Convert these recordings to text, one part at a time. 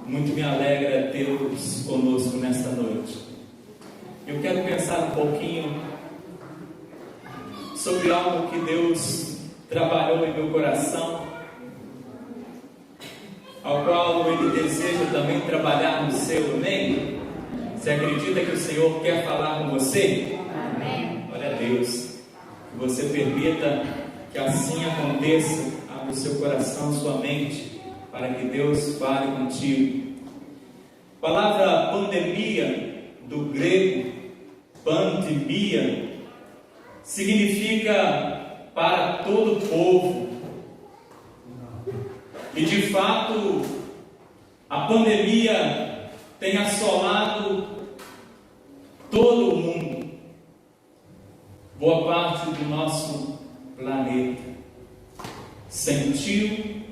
Muito me alegra tê-los conosco nesta noite. Eu quero pensar um pouquinho sobre algo que Deus trabalhou em meu coração, ao qual Ele deseja também trabalhar no seu, amém? Você acredita que o Senhor quer falar com você? Amém. Glória a Deus. Que você permita que assim aconteça, abra o seu coração, sua mente, para que Deus fale contigo. A palavra pandemia, do grego pandemia, significa para todo o povo. E de fato, a pandemia tem assolado todo o mundo, boa parte do nosso planeta. Sentiu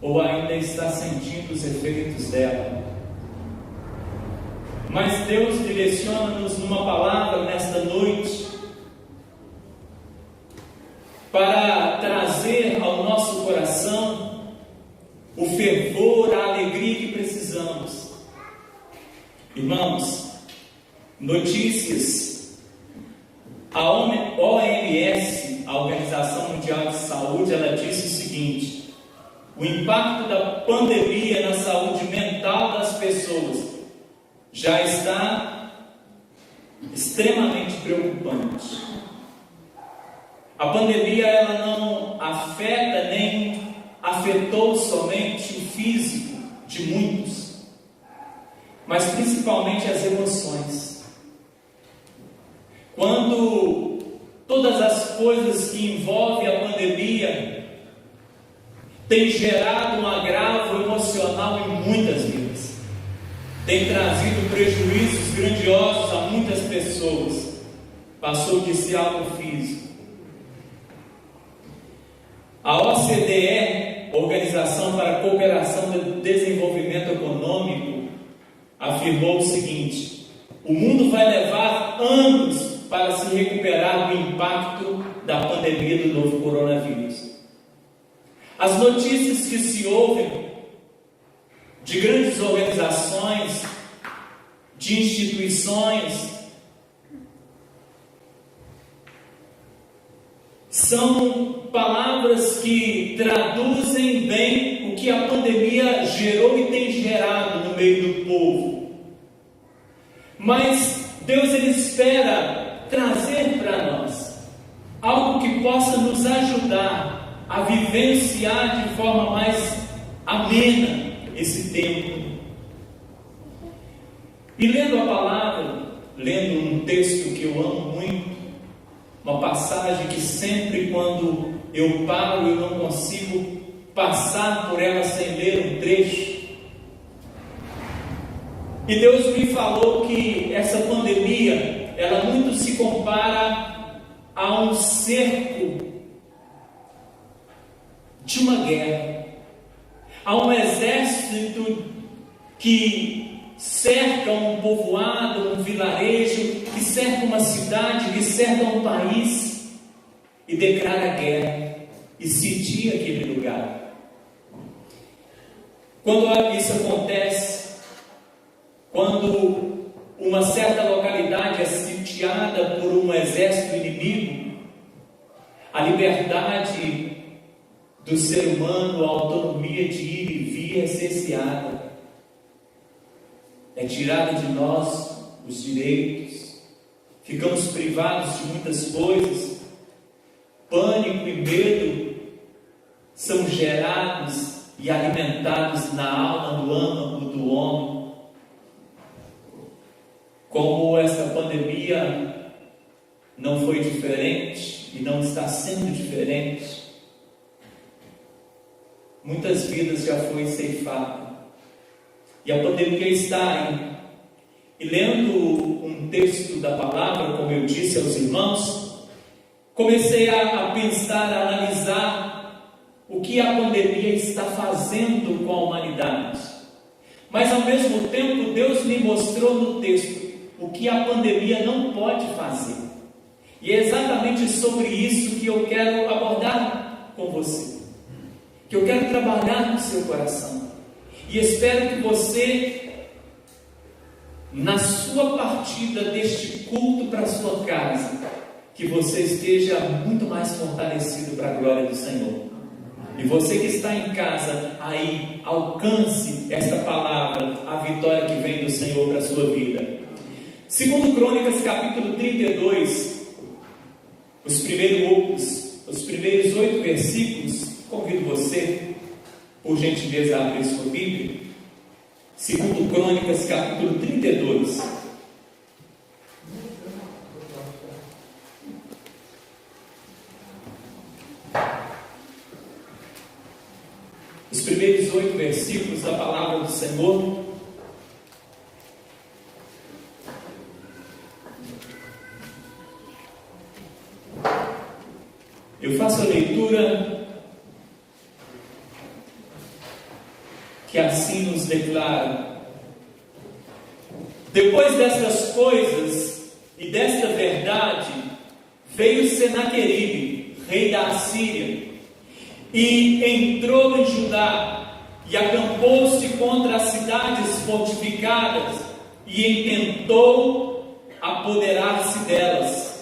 ou ainda está sentindo os efeitos dela. Mas Deus direciona-nos numa palavra nesta noite para trazer ao nosso coração o fervor, a alegria que precisamos. Irmãos, notícias. A OMS, a Organização Mundial de Saúde, ela disse o seguinte: o impacto da pandemia na saúde mental das pessoas já está extremamente preocupante. A pandemia ela não afeta nem afetou somente o físico de muitos, mas principalmente as emoções. Quando todas as coisas que envolvem a pandemia têm gerado um agravo emocional em muitas vidas, tem trazido prejuízos grandiosos a muitas pessoas, passou de ser algo físico. A OCDE, Organização para a Cooperação e Desenvolvimento Econômico, afirmou o seguinte: o mundo vai levar anos para se recuperar do impacto da pandemia do novo coronavírus. As notícias que se ouvem de grandes organizações, de instituições, são palavras que traduzem bem o que a pandemia gerou e tem gerado no meio do povo. Mas Deus ele espera trazer para nós algo que possa nos ajudar a vivenciar de forma mais amena esse tempo. E lendo a palavra, lendo um texto que eu amo muito, uma passagem que sempre quando eu paro eu não consigo passar por ela sem ler um trecho. E Deus me falou que essa pandemia, ela muito se compara a um cerco de uma guerra, a um exército que cerca um povoado, um vilarejo, que cerca uma cidade, que cerca um país e declara guerra e sitia aquele lugar. Quando isso acontece, quando uma certa localidade é sitiada por um exército inimigo, a liberdade do ser humano, a autonomia de ir e vir é cerceada. É tirada de nós os direitos, ficamos privados de muitas coisas, pânico e medo são gerados e alimentados na alma, no âmago do homem. Como essa pandemia não foi diferente e não está sendo diferente, muitas vidas já foram ceifadas. E a pandemia está aí. E lendo um texto da palavra, como eu disse aos irmãos, comecei a pensar, a analisar o que a pandemia está fazendo com a humanidade. Mas ao mesmo tempo, Deus me mostrou no texto o que a pandemia não pode fazer. E é exatamente sobre isso que eu quero abordar com você, que eu quero trabalhar no seu coração. E espero que você, na sua partida deste culto para a sua casa, que você esteja muito mais fortalecido para a glória do Senhor. E você que está em casa, aí, alcance esta palavra, a vitória que vem do Senhor para a sua vida. Segundo Crônicas, capítulo 32, os primeiros 8 versículos, convido você, por gentileza, a abrir sua Bíblia. Segundo Crônicas, capítulo 32. Os primeiros 8 versículos da palavra do Senhor. Eu faço a leitura que assim nos declara: depois destas coisas e desta verdade, veio Senaqueribe, rei da Assíria, e entrou em Judá, e acampou-se contra as cidades fortificadas, e intentou apoderar-se delas.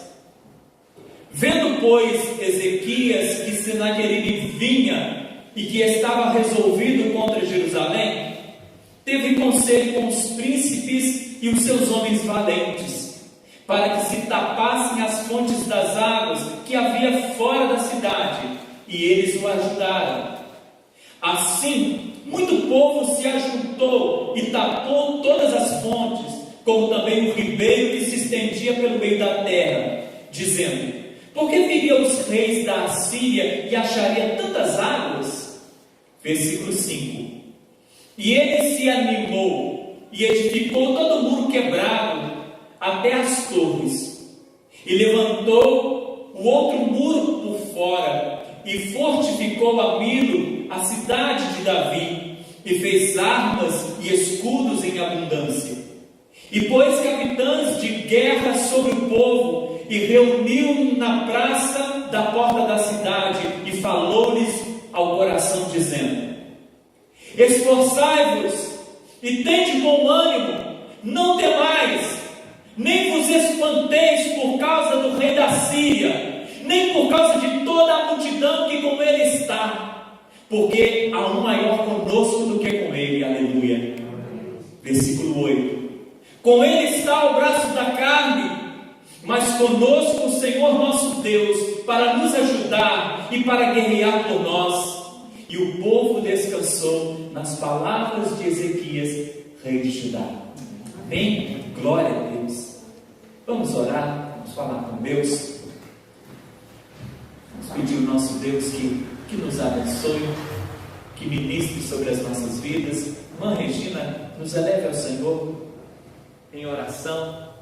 Vendo, pois, Ezequias que Senaqueribe vinha, e que estava resolvido contra Jerusalém, teve conselho com os príncipes e os seus homens valentes, para que se tapassem as fontes das águas que havia fora da cidade, e eles o ajudaram. Assim, muito povo se ajuntou e tapou todas as fontes, como também o ribeiro que se estendia pelo meio da terra, dizendo: por que viriam os reis da Assíria e acharia tantas águas? Versículo 5. E ele se animou e edificou todo o muro quebrado até as torres, e levantou o outro muro por fora, e fortificou a Milo, a cidade de Davi, e fez armas e escudos em abundância. E pôs capitães de guerra sobre o povo, e reuniu na praça da porta da cidade, e falou-lhes ao coração, dizendo: esforçai-vos e tende bom ânimo, não temais, nem vos espanteis por causa do rei da Síria, nem por causa de toda a multidão que com ele está, porque há um maior conosco do que com ele. Aleluia. Versículo 8. Com ele está o braço da carne, mas conosco o Senhor nosso Deus, para nos ajudar e para guerrear por nós. E o povo descansou nas palavras de Ezequias, rei de Judá. Amém? Glória a Deus. Vamos orar, vamos falar com Deus. Vamos pedir ao nosso Deus que nos abençoe, que ministre sobre as nossas vidas. Irmã Regina, nos eleve ao Senhor em oração.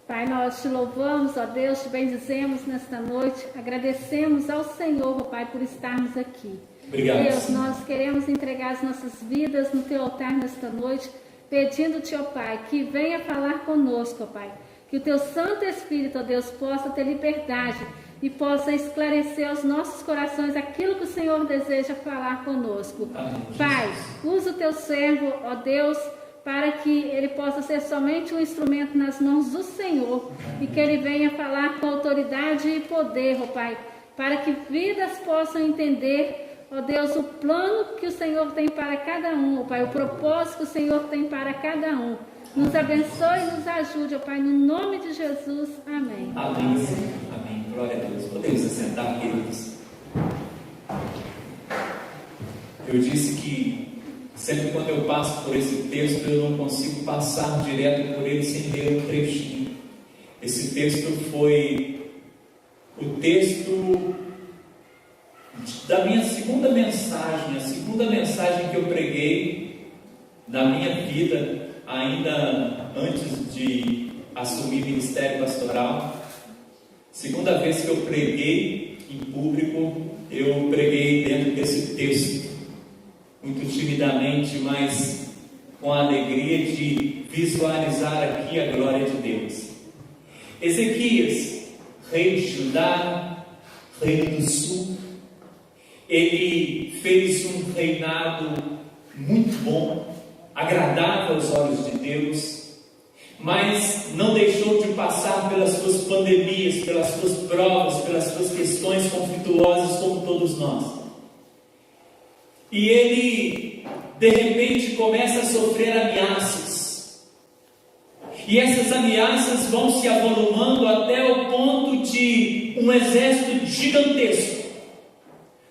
Pai, nós te louvamos, ó Deus, te bendizemos nesta noite, agradecemos ao Senhor, ó Pai, por estarmos aqui. Obrigado, Deus, Senhor. nós queremos entregar as nossas vidas no teu altar nesta noite, pedindo-te, ó Pai, que venha falar conosco, ó Pai, que o teu Santo Espírito, ó Deus, possa ter liberdade e possa esclarecer aos nossos corações aquilo que o Senhor deseja falar conosco. Amém. Pai, usa o teu servo, ó Deus, para que ele possa ser somente um instrumento nas mãos do Senhor e que ele venha falar com autoridade e poder, ó Pai, para que vidas possam entender, ó Deus, o plano que o Senhor tem para cada um, ó Pai, o propósito que o Senhor tem para cada um. Nos abençoe e nos ajude, ó Pai, no nome de Jesus. Amém. Amém, Senhor. Amém. Glória a Deus. Podemos assentar, queridos. Eu disse que sempre quando eu passo por esse texto, eu não consigo passar direto por ele sem ler um trechinho. Esse texto foi o texto da minha segunda mensagem, a segunda mensagem que eu preguei na minha vida, ainda antes de assumir ministério pastoral. Segunda vez que eu preguei em público, eu preguei dentro desse texto, muito timidamente, mas com a alegria de visualizar aqui a glória de Deus. Ezequias, rei de Judá, reino do sul, ele fez um reinado muito bom, agradável aos olhos de Deus, mas não deixou de passar pelas suas pandemias, pelas suas provas, pelas suas questões conflituosas, como todos nós. E ele, de repente, começa a sofrer ameaças. E essas ameaças vão se avolumando até o ponto de um exército gigantesco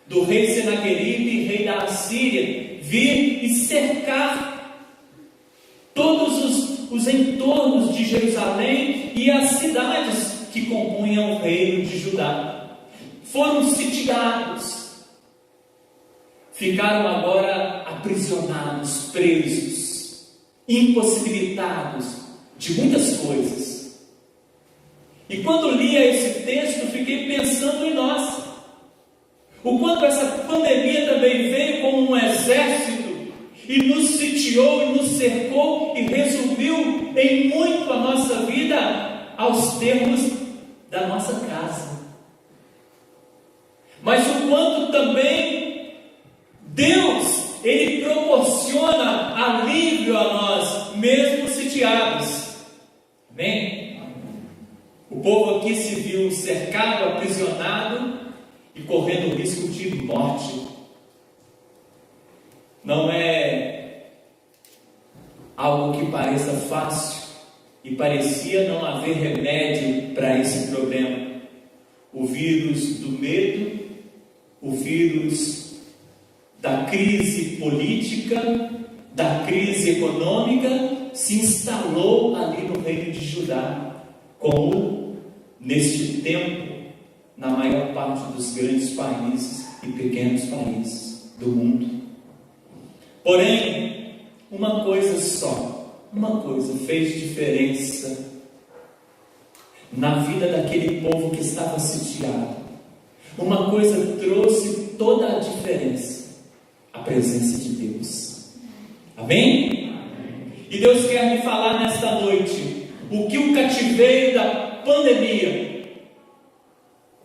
do rei Senaqueribe, rei da Assíria, vir e cercar todos os entornos de Jerusalém e as cidades que compunham o reino de Judá. Foram sitiados, ficaram agora aprisionados, presos, impossibilitados de muitas coisas. E quando lia esse texto, fiquei pensando em nós, o quanto essa pandemia também veio como um exército e nos sitiou e nos cercou e resumiu em muito a nossa vida aos termos da nossa casa. Mas o quanto também Deus, Ele proporciona alívio a nós, mesmo sitiados. Amém? O povo aqui se viu cercado, aprisionado e correndo o risco de morte. Não é algo que pareça fácil, e parecia não haver remédio para esse problema. O vírus do medo, o vírus da crise política, da crise econômica, se instalou ali no reino de Judá, como neste tempo na maior parte dos grandes países e pequenos países do mundo. Porém, uma coisa só, uma coisa fez diferença na vida daquele povo que estava sitiado. Uma coisa trouxe toda a diferença: a presença de Deus. Amém? E Deus quer me falar nesta noite o que o cativeiro da pandemia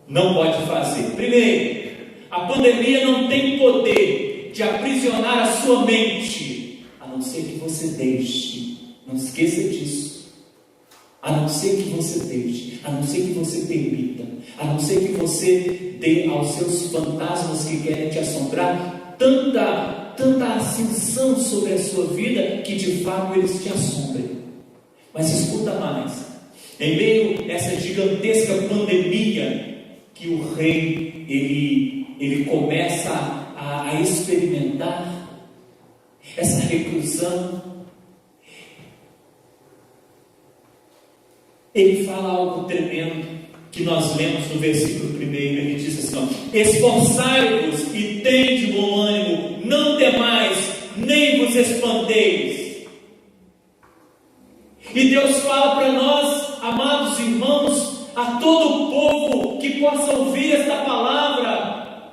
não pode fazer. Primeiro, a pandemia não tem poder de aprisionar a sua mente, a não ser que você deixe. Não esqueça disso. A não ser que você deixe, a não ser que você permita, a não ser que você dê aos seus fantasmas que querem te assombrar tanta ascensão sobre a sua vida que de fato eles te assombrem. Mas escuta mais: em meio a essa gigantesca pandemia que o rei ele começa a experimentar, essa reclusão, ele fala algo tremendo que nós lemos no versículo 1. Ele diz assim: ó, esforçai-vos e tende bom ânimo, não temais, nem vos espanteis. E Deus fala para nós, amados irmãos, a todo o povo que possa ouvir esta palavra,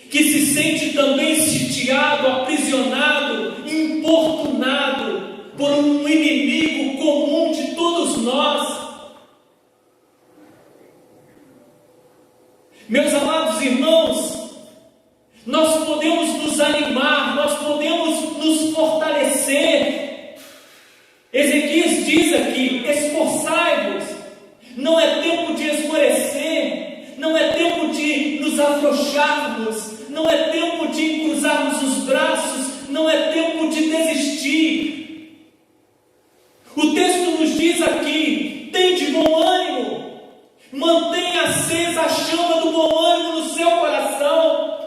que se sente também sitiado, aprisionado, importunado por um inimigo comum de todos nós. Meus amados irmãos, nós podemos nos animar, nós podemos nos fortalecer. Ezequias diz aqui: esforçai-vos. Não é tempo de esmorecer, não é tempo de nos afrouxarmos, não é tempo de cruzarmos os braços, não é tempo de desistir. O texto nos diz aqui: tende bom ânimo, mantenha acesa a chama do bom ânimo no seu coração,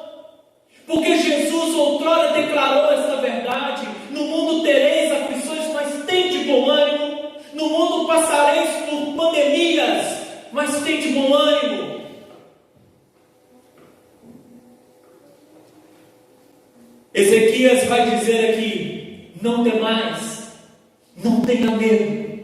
porque Jesus outrora declarou esta verdade: no mundo tereis aflições, mas tende bom ânimo. No mundo passareis por pandemias, mas tende bom ânimo. Ezequias vai dizer aqui: não temais, não tenha medo,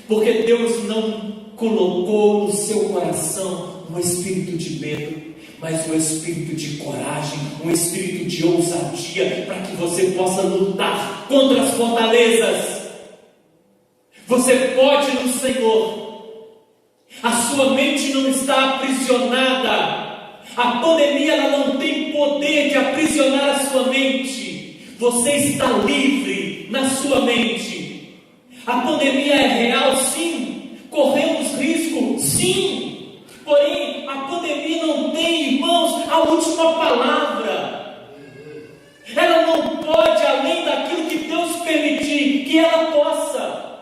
porque Deus não colocou no seu coração um espírito de medo, mas um espírito de coragem, um espírito de ousadia, para que você possa lutar contra as fortalezas. Você pode no Senhor. A sua mente não está aprisionada, A pandemia ela não tem poder de aprisionar a sua mente. Você está livre na sua mente. A pandemia é real, sim. Corremos risco, sim. Porém, a pandemia não tem, irmãos, a última palavra. Ela não pode, além daquilo que Deus permitir que ela possa.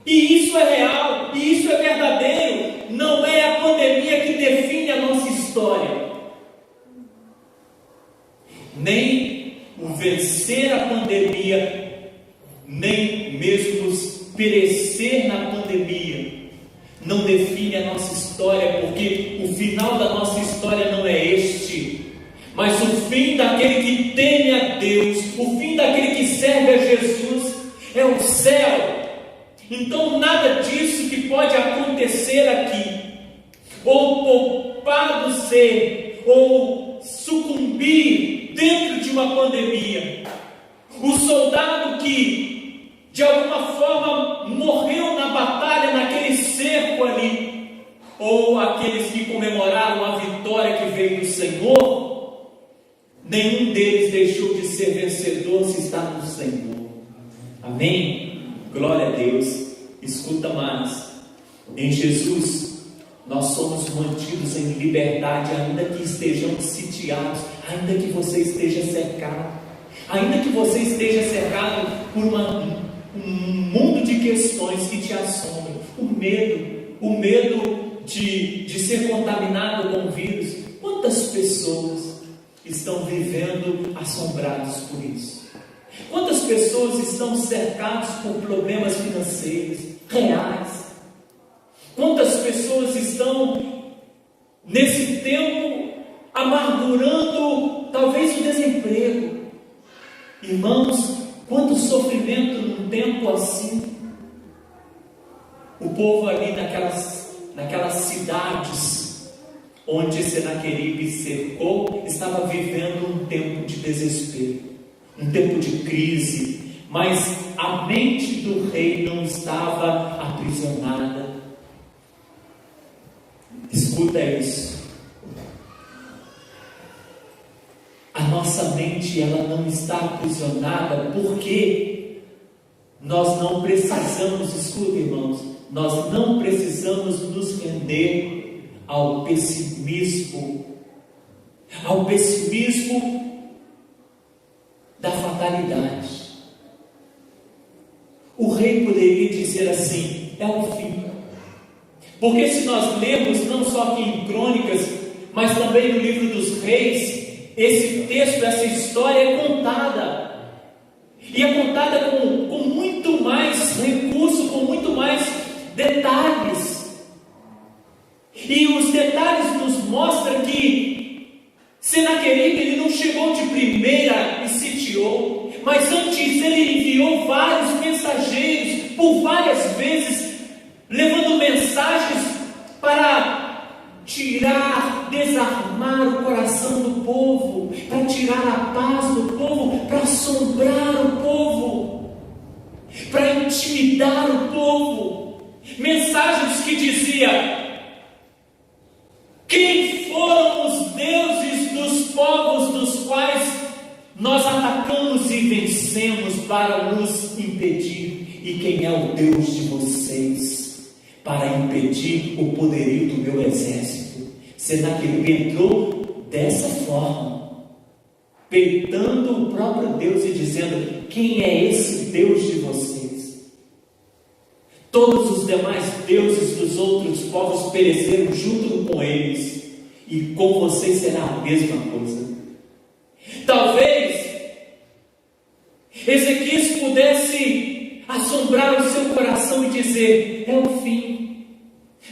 E isso é real, e isso é verdadeiro. Não é a pandemia que define a nossa história. Nem o vencer a pandemia, nem mesmo perecer na pandemia, não define a nossa história, porque o final da nossa história não é este, mas o fim daquele que teme a Deus, o fim daquele que serve a Jesus, é o céu. Então nada disso que pode acontecer aqui, ou poupar do ser, ou sucumbir dentro de uma pandemia. O soldado que de alguma forma morreu na batalha, naquele cerco ali, ou aqueles que comemoraram a vitória que veio do Senhor, nenhum deles deixou de ser vencedor se está no Senhor. Amém? Glória a Deus. Escuta mais. Em Jesus nós somos mantidos em liberdade, ainda que estejamos sitiados, ainda que você esteja cercado, ainda que você esteja cercado por um mundo de questões que te assombram. O medo de ser contaminado com o vírus. Quantas pessoas estão vivendo assombradas por isso? Quantas pessoas estão cercadas por problemas financeiros reais? Quantas pessoas estão nesse tempo amargurando talvez o desemprego? Irmãos, quanto sofrimento num tempo assim. O povo ali naquelas cidades onde Senaqueribe cercou, estava vivendo um tempo de desespero, um tempo de crise, mas a mente do rei não estava aprisionada. Escuta isso. A nossa mente ela não está aprisionada porque nós não precisamos, escuta irmãos, nós não precisamos nos render ao pessimismo da fatalidade. O rei poderia dizer assim: é o fim. Porque se nós lermos não só aqui em Crônicas, mas também no livro dos Reis, esse texto, essa história é contada. E é contada com muito mais recurso, com muito mais detalhes. E os detalhes nos mostram que Senaqueribe ele não chegou de primeira e sitiou, mas antes ele enviou vários mensageiros por várias vezes, levando mensagens para tirar, desarmar o coração do povo, para tirar a paz do povo, para assombrar o povo, para intimidar o povo. Mensagens que dizia: quem foram os deuses dos povos dos quais nós atacamos e vencemos para nos impedir? E quem é o Deus de vocês para impedir o poderio do meu exército? Senaqueribe entrou dessa forma, peitando o próprio Deus e dizendo: quem é esse Deus de vocês? Todos os demais deuses dos outros povos pereceram junto com eles, e com vocês será a mesma coisa. Talvez Ezequias pudesse assombrar o seu coração e dizer: é o fim.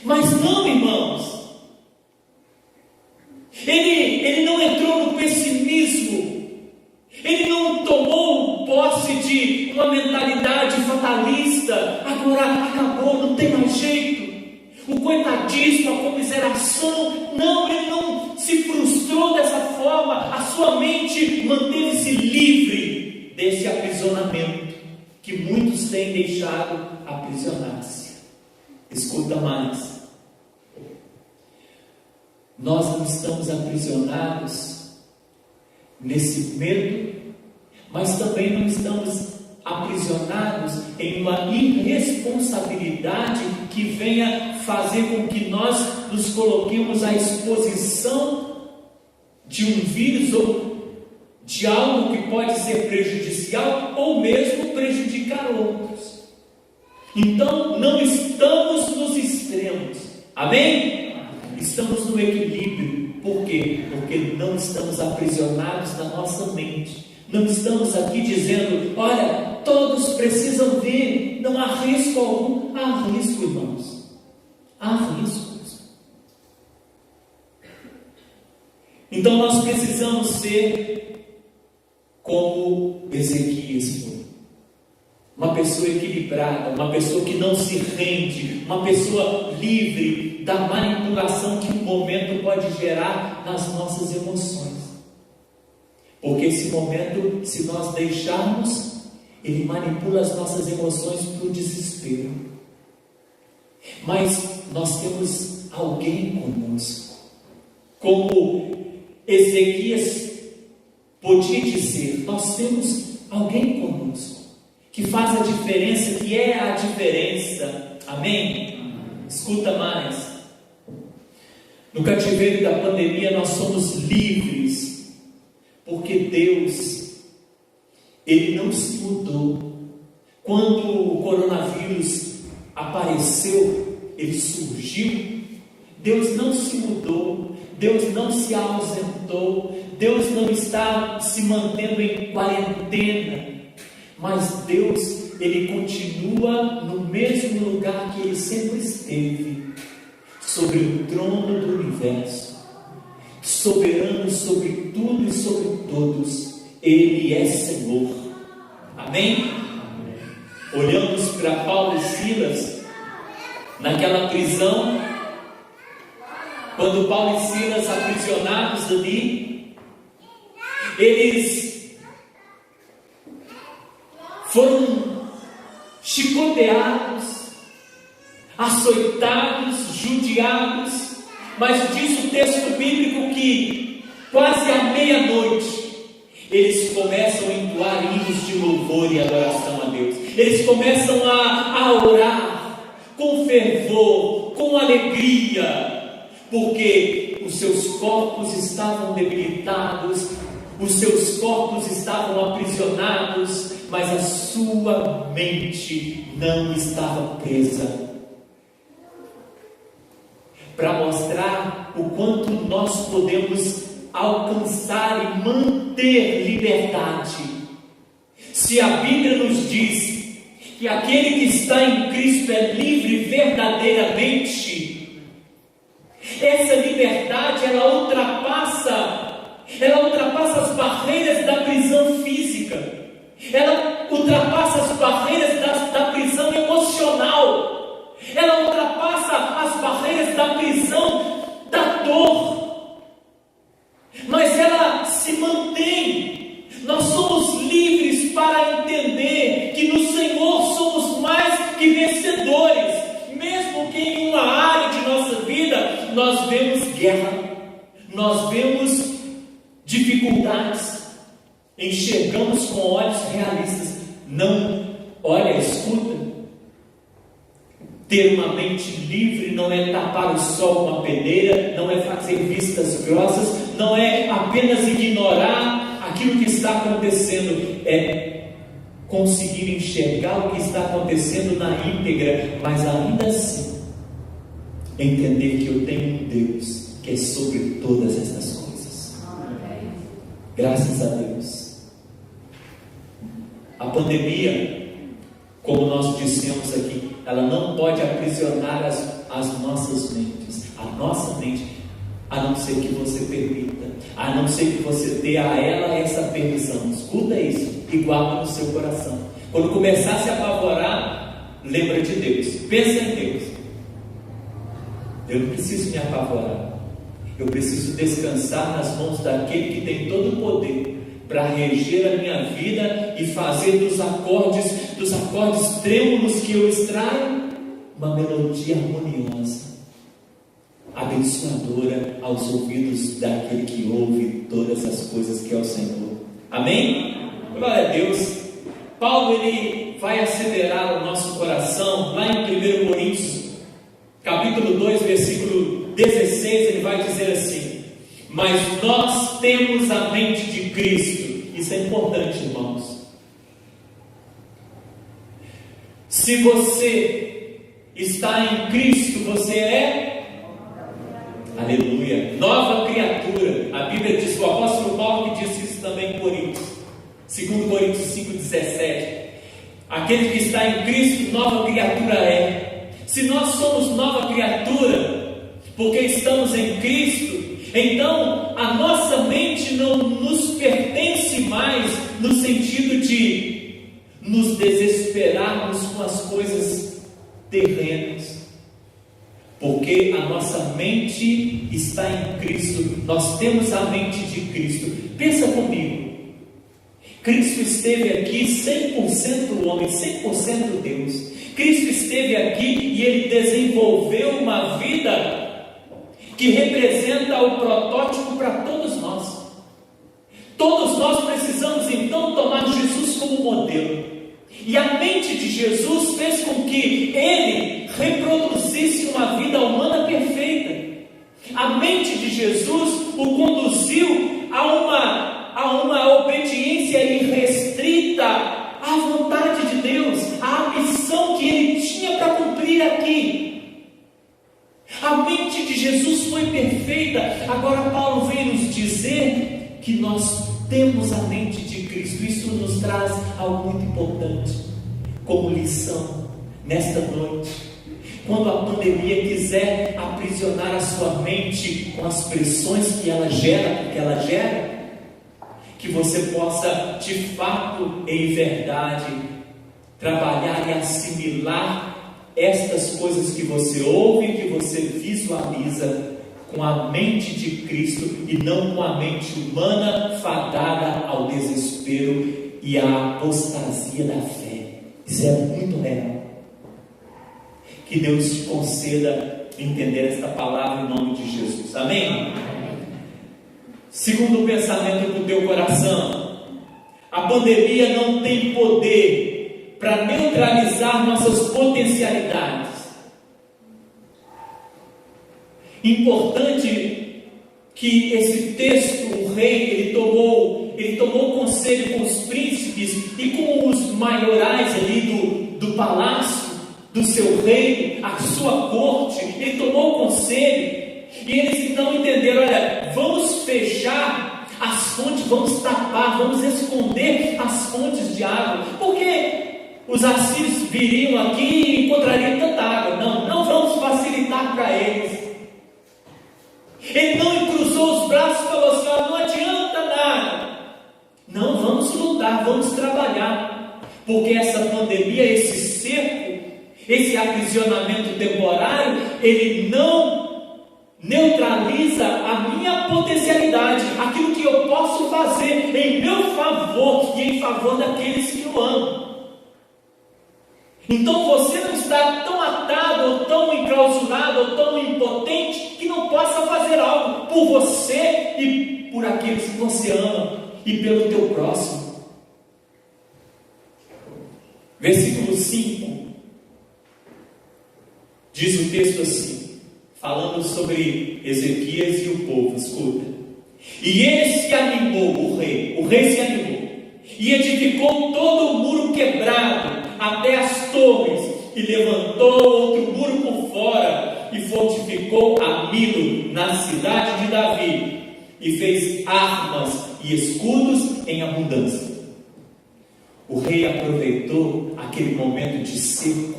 Mas não, irmãos. Ele não entrou no pessimismo. Ele não tomou posse de uma mentalidade fatalista. Agora acabou, não tem mais jeito. O coitadismo, a comiseração. Não, ele não se frustrou dessa forma. A sua mente manteve-se livre desse aprisionamento que muitos têm deixado aprisionar-se. Escuta mais. nós não estamos aprisionados nesse medo, mas também não estamos aprisionados em uma irresponsabilidade que venha fazer com que nós nos coloquemos à exposição de um vírus ou de algo que pode ser prejudicial ou mesmo prejudicar outros. Então, não estamos nos extremos, amém? Estamos no equilíbrio. Por quê? Porque não estamos aprisionados na nossa mente. Não estamos aqui dizendo, olha, todos precisam vir, não há risco algum. Há risco, irmãos, há riscos. Então nós precisamos ser como Ezequias foi, uma pessoa equilibrada, uma pessoa que não se rende, uma pessoa livre da manipulação que o momento pode gerar nas nossas emoções. Porque esse momento, se nós deixarmos, ele manipula as nossas emoções para o desespero. Mas nós temos alguém conosco. Como Ezequias podia dizer, nós temos alguém conosco, que faz a diferença, que é a diferença. Amém? Escuta mais. No cativeiro da pandemia nós somos livres, porque Deus, Ele não se mudou. Quando o coronavírus apareceu, ele surgiu, Deus não se mudou, Deus não se ausentou, Deus não está se mantendo em quarentena, mas Deus, Ele continua no mesmo lugar que Ele sempre esteve, sobre o trono do universo, soberano sobre tudo e sobre todos. Ele é Senhor. Amém? Olhamos para Paulo e Silas naquela prisão, quando Paulo e Silas aprisionados ali, eles foram chicoteados, açoitados, judiados, mas diz o texto bíblico que quase à meia-noite eles começam a entoar hinos de louvor e adoração a Deus. Eles começam a orar com fervor, com alegria, porque os seus corpos estavam debilitados, os seus corpos estavam aprisionados, mas a sua mente não estava presa. Para mostrar o quanto nós podemos alcançar e manter liberdade. Se a Bíblia nos diz que aquele que está em Cristo é livre verdadeiramente, essa liberdade ela ultrapassa as barreiras da prisão física, ela ultrapassa as barreiras da prisão emocional, ela ultrapassa as barreiras da prisão da dor, mas ela se mantém. Nós somos livres para entender que no Senhor somos mais que vencedores, mesmo que em uma área de nossa vida nós vemos guerra, nós vemos dificuldades, enxergamos com olhos realistas. Não, olha, escuta, ter uma mente livre não é tapar o sol com uma peneira, não é fazer vistas grossas, não é apenas ignorar aquilo que está acontecendo, é conseguir enxergar o que está acontecendo na íntegra, mas ainda assim entender que eu tenho um Deus que é sobre todas estas coisas. Graças a Deus. A pandemia, como nós dissemos aqui, ela não pode aprisionar as nossas mentes, a nossa mente, a não ser que você permita, a não ser que você dê a ela essa permissão. Escuta isso e guarda no seu coração. Quando começar a se apavorar, lembra de Deus, pensa em Deus. Eu não preciso me apavorar, eu preciso descansar nas mãos daquele que tem todo o poder para reger a minha vida e fazer dos acordes trêmulos que eu extraio uma melodia harmoniosa, abençoada. abençoadora aos ouvidos daquele que ouve todas as coisas, que é o Senhor. Amém? Glória a Deus. Paulo, ele vai acelerar o nosso coração lá em 1 Coríntios, capítulo 2, versículo 16, ele vai dizer assim: mas nós temos a mente de Cristo. Isso é importante, irmãos. Se você está em Cristo, você é, aleluia, nova criatura. A Bíblia diz, o apóstolo Paulo que disse isso também em Coríntios, 2 Coríntios 5,17: aquele que está em Cristo, nova criatura é. Se nós somos nova criatura, porque estamos em Cristo, então a nossa mente não nos pertence mais, no sentido de nos desesperarmos com as coisas terrenas, porque a nossa mente está em Cristo. Nós temos a mente de Cristo. Pensa comigo, Cristo esteve aqui 100% homem, 100% Deus. Cristo esteve aqui e Ele desenvolveu uma vida que representa o protótipo para todos nós. Todos nós precisamos então tomar Jesus como modelo. E a mente de Jesus fez com que Ele reproduzisse uma vida humana perfeita. A mente de Jesus o conduziu a uma obediência irrestrita à vontade de Deus, à missão que Ele tinha para cumprir aqui. A mente de Jesus foi perfeita. Agora Paulo vem nos dizer que nós temos a mente de Cristo. Isso nos traz algo muito importante como lição nesta noite. Quando a pandemia quiser aprisionar a sua mente com as pressões que ela gera, porque ela gera, que você possa de fato, em verdade, trabalhar e assimilar estas coisas que você ouve, que você visualiza com a mente de Cristo e não com a mente humana fadada ao desespero e à apostasia da fé. Isso é muito real. Que Deus te conceda entender esta palavra em nome de Jesus. Amém? Segundo pensamento para o teu coração: a pandemia não tem poder para neutralizar nossas potencialidades. Importante que esse texto, o rei, ele tomou conselho com os príncipes e com os maiorais ali do palácio, do seu reino, a sua corte. Ele tomou conselho e eles então entenderam: olha, vamos fechar as fontes, vamos tapar, vamos esconder as fontes de água, porque os assírios viriam aqui e encontrariam tanta água. Não vamos facilitar para eles. Ele não cruzou os braços e falou assim: ó, não adianta nada. Não, vamos lutar, vamos trabalhar, porque essa pandemia, esse cerco, esse aprisionamento temporário, ele não neutraliza a minha potencialidade, aquilo que eu posso fazer em meu favor e em favor daqueles que eu amo. Então você não está tão atado, ou tão enclausurado, ou tão impotente, que não possa fazer algo por você e por aqueles que você ama, e pelo teu próximo. Versículo 5 diz o texto assim, falando sobre Ezequias e o povo. Escuta: e ele se animou, o rei se animou, e edificou todo o muro quebrado até as torres, e levantou outro muro por fora, e fortificou a Milo, na cidade de Davi, e fez armas e escudos em abundância. O rei aproveitou aquele momento de cerco.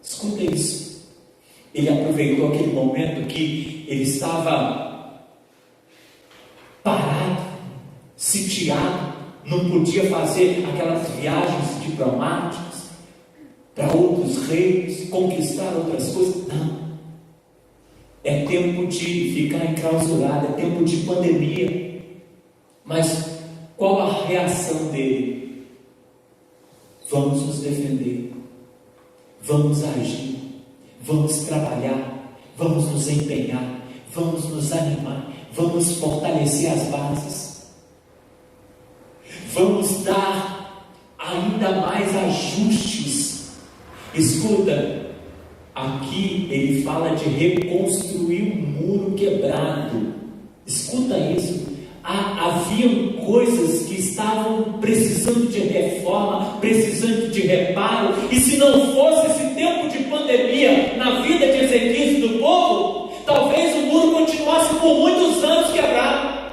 Escuta isso. Ele aproveitou aquele momento que ele estava parado, sitiado, não podia fazer aquelas viagens diplomáticas para outros reinos, conquistar outras coisas. Não. É tempo de ficar enclausurado, é tempo de pandemia. Mas qual a reação dele? Vamos nos defender, vamos agir, vamos trabalhar, vamos nos empenhar, vamos nos animar, vamos fortalecer as bases, vamos dar ainda mais ajustes. Escuta, aqui ele fala de reconstruir um muro quebrado. Escuta isso. Haviam coisas que estavam precisando de reforma, precisando de reparo, e se não fosse esse tempo de pandemia na vida de Ezequias e do povo, talvez o muro continuasse por muitos anos quebrado,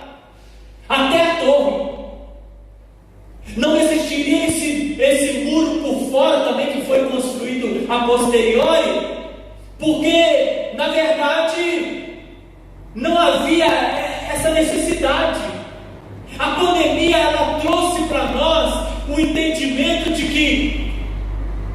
até a torre. Não existiria esse muro por fora também, que foi construído a posteriori, porque na verdade não havia essa necessidade. A pandemia, ela trouxe para nós o entendimento de que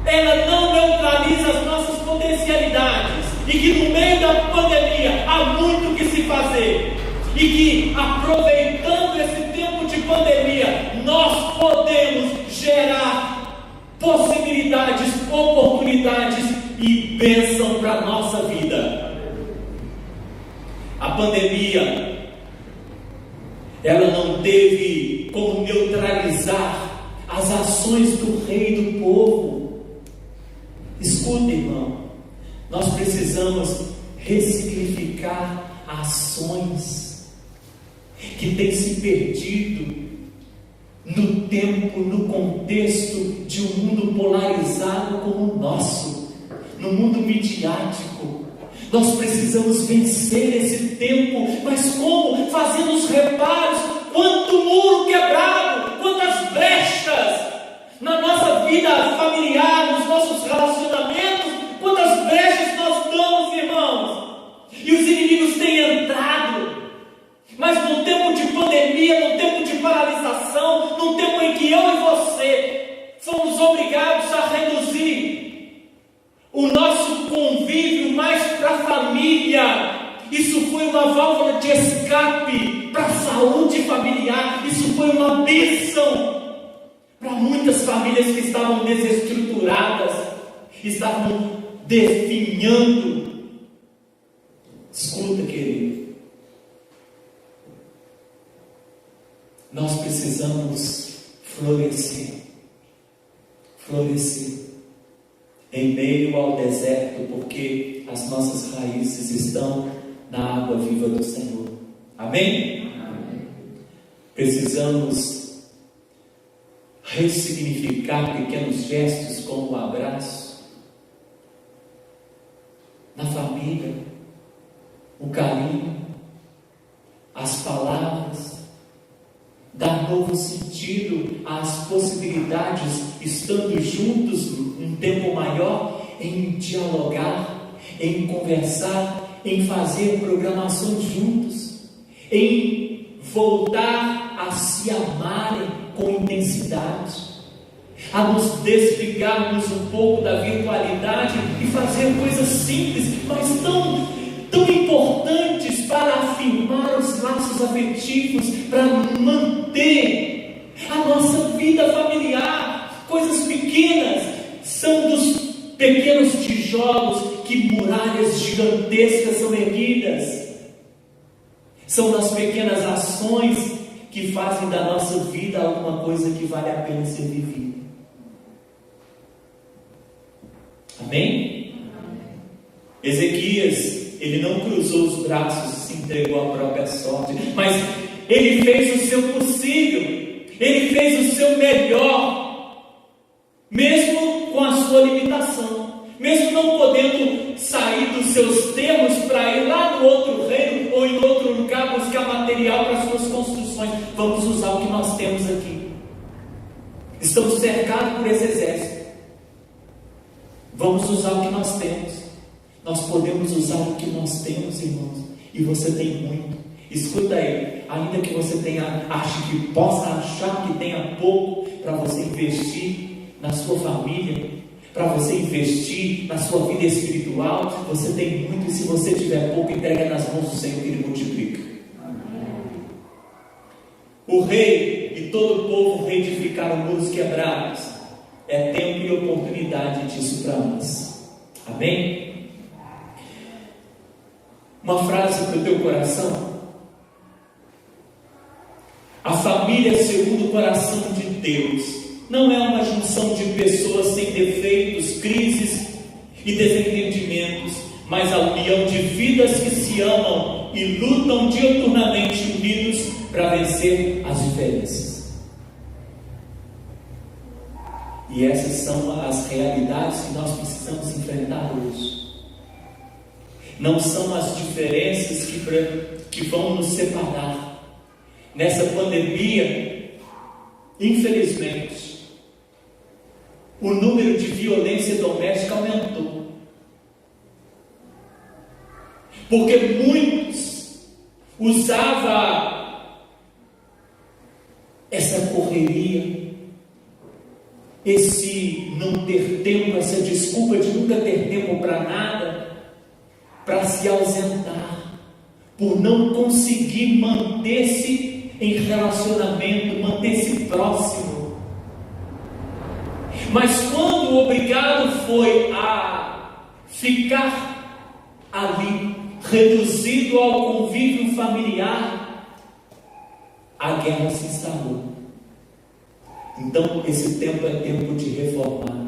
ela não neutraliza as nossas potencialidades, e que no meio da pandemia há muito que se fazer, e que aproveitando esse tempo de pandemia nós podemos gerar possibilidades, oportunidades e bênção para a nossa vida. A pandemia, ela não teve como neutralizar as ações do rei e do povo. Escuta, irmão, nós precisamos ressignificar ações que têm se perdido no tempo, no contexto de um mundo polarizado como o nosso, no mundo midiático. Nós precisamos vencer esse tempo, mas como? Fazendo os reparos. Quanto muro quebrado, quantas brechas na nossa vida familiar, nos nossos relacionamentos, quantas brechas nós damos, irmãos, e os inimigos têm entrado. Mas num tempo de pandemia, num tempo de paralisação, num tempo em que eu e você fomos obrigados a reduzir o nosso convívio mais para a família, isso foi uma válvula de escape para a saúde familiar. Isso foi uma bênção para muitas famílias que estavam desestruturadas, estavam definhando. Escuta, querido, nós precisamos florescer em meio ao deserto, porque as nossas raízes estão na água viva do Senhor. Amém? Amém. Precisamos ressignificar pequenos gestos como o abraço na família, o carinho, as palavras, dar novo sentido às possibilidades, estando juntos um tempo maior, em dialogar, em conversar, em fazer programações juntos, em voltar a se amarem com intensidade, a nos desligarmos um pouco da virtualidade e fazer coisas simples, mas tão importantes para afirmar os laços afetivos, para manter a nossa vida familiar. Coisas pequenas são dos pequenos tijolos que muralhas gigantescas são erguidas. São das pequenas ações que fazem da nossa vida alguma coisa que vale a pena ser vivida. Amém? Ezequias, ele não cruzou os braços e se entregou à própria sorte, mas ele fez o seu possível, ele fez o seu melhor, mesmo com a sua limitação, mesmo não podendo sair dos seus termos para ir lá no outro reino ou em outro lugar buscar material para as suas construções. Vamos usar o que nós temos aqui. Estamos cercados por esse exército. Vamos usar o que nós temos. Nós podemos usar o que nós temos, irmãos. E você tem muito. Escuta aí, ainda que você possa achar que tenha pouco, para você investir na sua família, para você investir na sua vida espiritual, você tem muito. E se você tiver pouco, entrega nas mãos do Senhor, que Ele multiplica. O rei e todo o povo reedificaram muros quebrados. É tempo e oportunidade disso para nós. Amém? Uma frase para o teu coração. A família segundo o coração de Deus não é uma junção de pessoas sem defeitos, crises e desentendimentos, mas a união de vidas que se amam e lutam diuturnamente unidos para vencer as diferenças. E essas são as realidades que nós precisamos enfrentar hoje. Não são as diferenças que vão nos separar. Nessa pandemia, infelizmente, o número de violência doméstica aumentou. Porque muitos usavam essa correria, esse não ter tempo, essa desculpa de nunca ter tempo para nada, para se ausentar, por não conseguir manter-se em relacionamento, manter-se próximo. Mas quando o obrigado foi a ficar ali, reduzido ao convívio familiar, a guerra se instalou. Então esse tempo é tempo de reformar,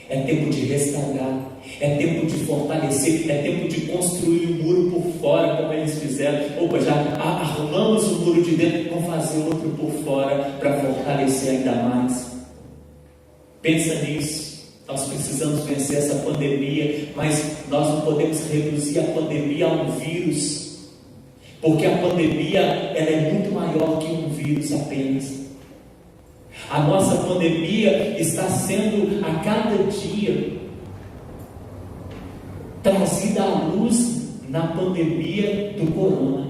é tempo de restaurar, é tempo de fortalecer, é tempo de construir um muro por fora, como eles fizeram. Opa, já arrumamos o muro de dentro, vamos fazer outro por fora para fortalecer ainda mais. Pensa nisso. Nós precisamos vencer essa pandemia, mas nós não podemos reduzir a pandemia a um vírus, porque a pandemia ela é muito maior que um vírus apenas. A nossa pandemia está sendo a cada dia trazida à luz na pandemia do corona.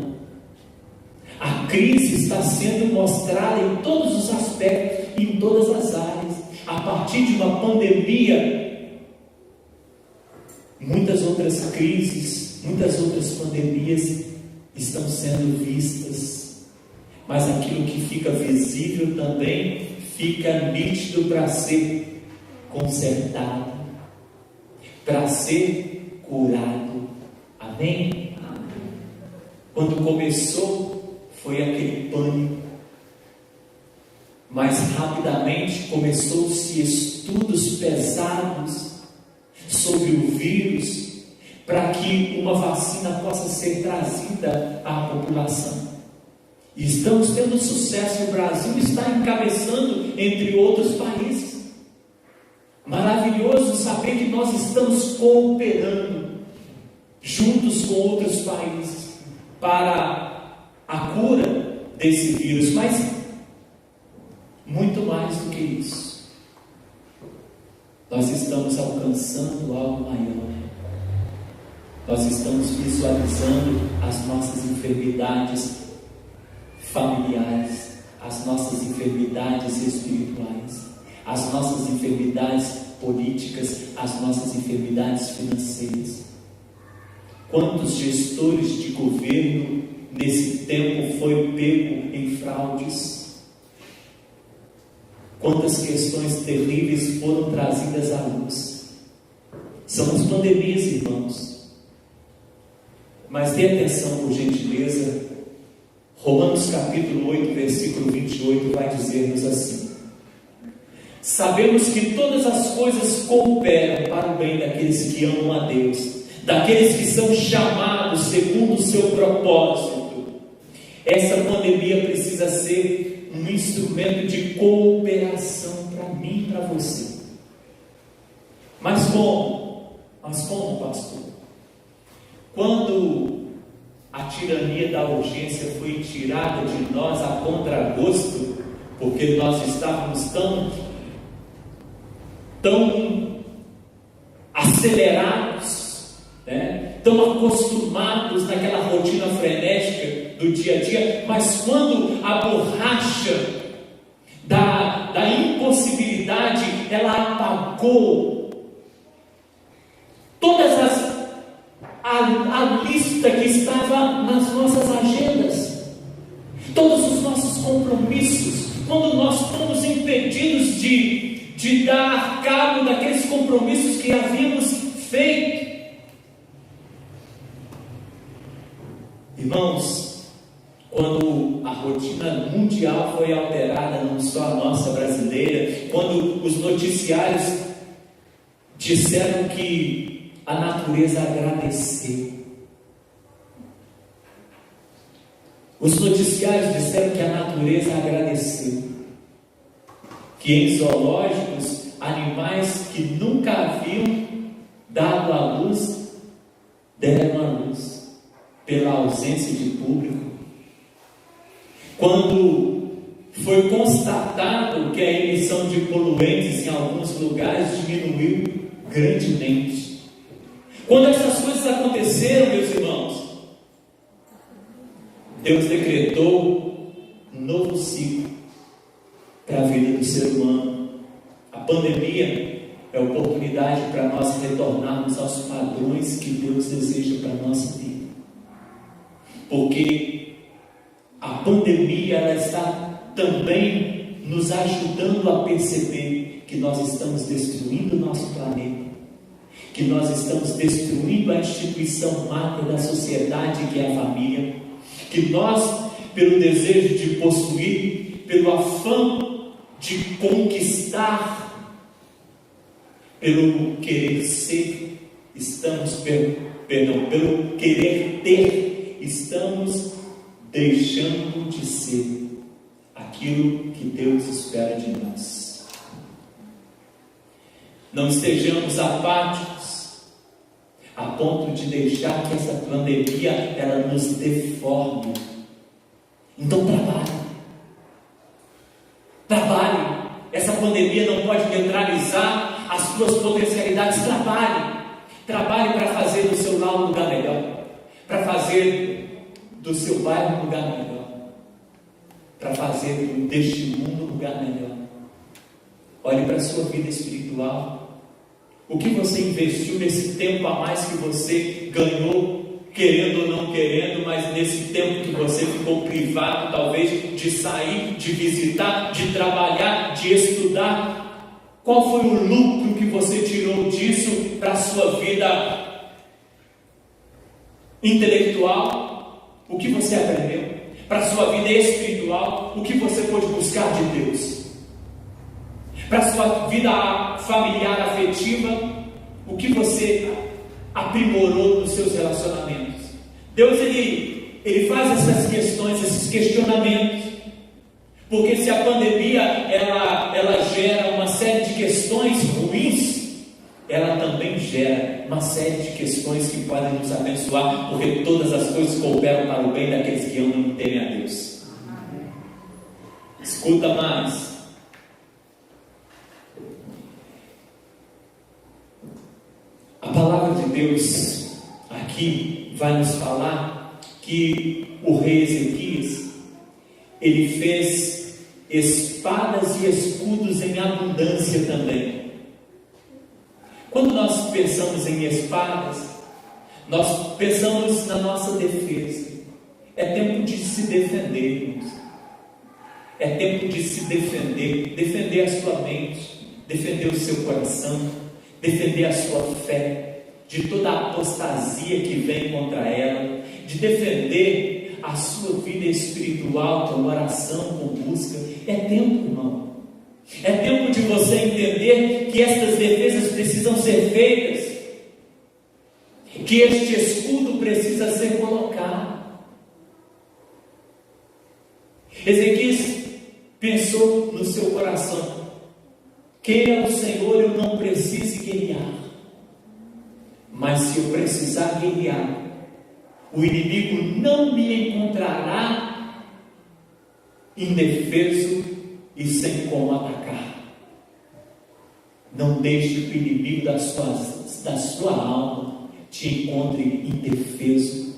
A crise está sendo mostrada em todos os aspectos, em todas as áreas. A partir de uma pandemia, muitas outras crises, muitas outras pandemias estão sendo vistas, mas aquilo que fica visível também fica nítido para ser consertado, para ser curado. Amém? Quando começou, foi aquele pânico, mas rapidamente começou-se estudos pesados sobre o vírus, para que uma vacina possa ser trazida à população. E estamos tendo sucesso. O Brasil está encabeçando entre outros países. Maravilhoso saber que nós estamos cooperando juntos com outros países para a cura desse vírus, mas muito mais do que isso, nós estamos alcançando algo maior. Nós estamos visualizando as nossas enfermidades familiares, as nossas enfermidades espirituais, as nossas enfermidades políticas, as nossas enfermidades financeiras. Quantos gestores de governo nesse tempo foi pego em fraudes? Quantas questões terríveis foram trazidas à luz? São as pandemias, irmãos. Mas dê atenção, por gentileza. Romanos capítulo 8, versículo 28 vai dizer-nos assim: sabemos que todas as coisas cooperam para o bem daqueles que amam a Deus, daqueles que são chamados segundo o seu propósito. Essa pandemia precisa ser um instrumento de cooperação para mim e para você. Mas como? Pastor? Quando a tirania da urgência foi tirada de nós a contragosto, porque nós estávamos tão acelerados, tão acostumados naquela rotina frenética do dia a dia, mas quando a borracha da impossibilidade ela apagou todas a lista que estava nas nossas agendas, todos os nossos compromissos, quando nós fomos impedidos de dar cabo daqueles compromissos que havíamos feito, Irmãos, quando a rotina mundial foi alterada, não só a nossa brasileira, quando os noticiários disseram que a natureza agradeceu, os noticiários disseram que a natureza agradeceu, que em zoológicos, animais que nunca haviam dado à luz, deram à luz, pela ausência de público. Quando foi constatado que a emissão de poluentes em alguns lugares diminuiu grandemente. Quando essas coisas aconteceram, meus irmãos, Deus decretou um novo ciclo para a vida do ser humano. A pandemia é oportunidade para nós retornarmos aos padrões que Deus deseja para a nossa vida. Porque a pandemia, ela está também nos ajudando a perceber que nós estamos destruindo o nosso planeta, que nós estamos destruindo a instituição máter da sociedade, que é a família, que nós, pelo desejo de possuir, pelo afã de conquistar, pelo querer ser, pelo querer ter, estamos deixando de ser aquilo que Deus espera de nós. Não estejamos apáticos a ponto de deixar que essa pandemia ela nos deforme. Então trabalhe. Essa pandemia não pode neutralizar as suas potencialidades. Trabalhe para fazer do seu lar um lugar melhor, para fazer do seu bairro um lugar melhor, para fazer deste mundo um lugar melhor. Olhe para a sua vida espiritual. O que você investiu nesse tempo a mais que você ganhou, querendo ou não querendo, mas nesse tempo que você ficou privado, talvez, de sair, de visitar, de trabalhar, de estudar? Qual foi o lucro que você tirou disso para a sua vida intelectual? O que você aprendeu? Para a sua vida espiritual, o que você pôde buscar de Deus? Para a sua vida familiar, afetiva, o que você aprimorou nos seus relacionamentos? Deus, Ele faz essas questões, esses questionamentos, porque se a pandemia ela gera uma série de questões ruins, ela também gera uma série de questões que podem nos abençoar, porque todas as coisas cooperam para o bem daqueles que amam e temem a Deus. Escuta mais. A palavra de Deus aqui vai nos falar que o rei Ezequias, ele fez espadas e escudos em abundância também. Quando nós pensamos em espadas, nós pensamos na nossa defesa. É tempo de se defender, irmãos. É tempo de se defender a sua mente, defender o seu coração, defender a sua fé, de toda a apostasia que vem contra ela, de defender a sua vida espiritual com oração, com busca. É tempo, irmão. É tempo de você entender que estas defesas precisam ser feitas, que este escudo precisa ser colocado. Ezequias pensou no seu coração: queira o Senhor, eu não precise guerrear, mas se eu precisar guerrear, o inimigo não me encontrará indefeso e sem como atacar. Não deixe que o inimigo da sua alma te encontre indefeso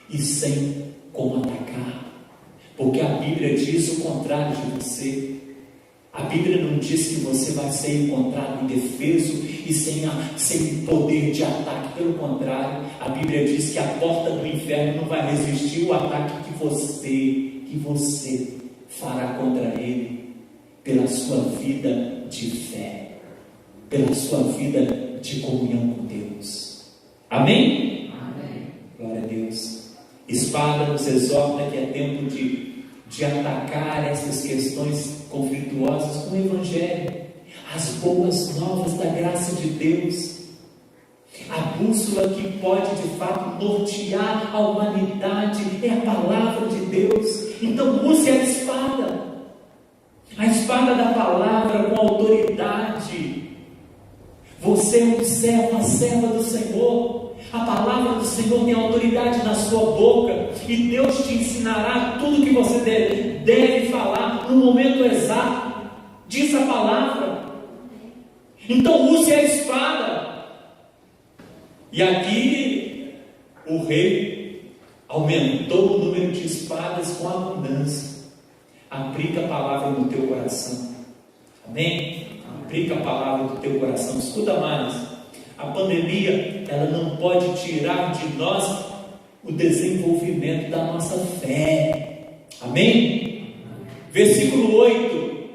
e sem como atacar, porque a Bíblia diz o contrário de você. A Bíblia não diz que você vai ser encontrado indefeso e sem poder de ataque. Pelo contrário, a Bíblia diz que a porta do inferno não vai resistir ao ataque que você fará contra ele, pela sua vida de fé, pela sua vida de comunhão com Deus. Amém? Amém. Glória a Deus. Espada nos exorta que é tempo de atacar essas questões conflituosas com o Evangelho, as boas novas da graça de Deus, a bússola que pode de fato nortear a humanidade é a palavra de Deus. Então use a espada da palavra com autoridade. Você é um servo, uma serva do Senhor. A palavra do Senhor tem autoridade na sua boca, e Deus te ensinará tudo que você deve falar no momento exato. Diz a palavra. Então use a espada. E aqui o rei aumentou o número de espadas com abundância. Aplica a palavra no teu coração. Amém? Aplica a palavra no teu coração. Escuta mais. A pandemia, ela não pode tirar de nós o desenvolvimento da nossa fé. Amém? Versículo 8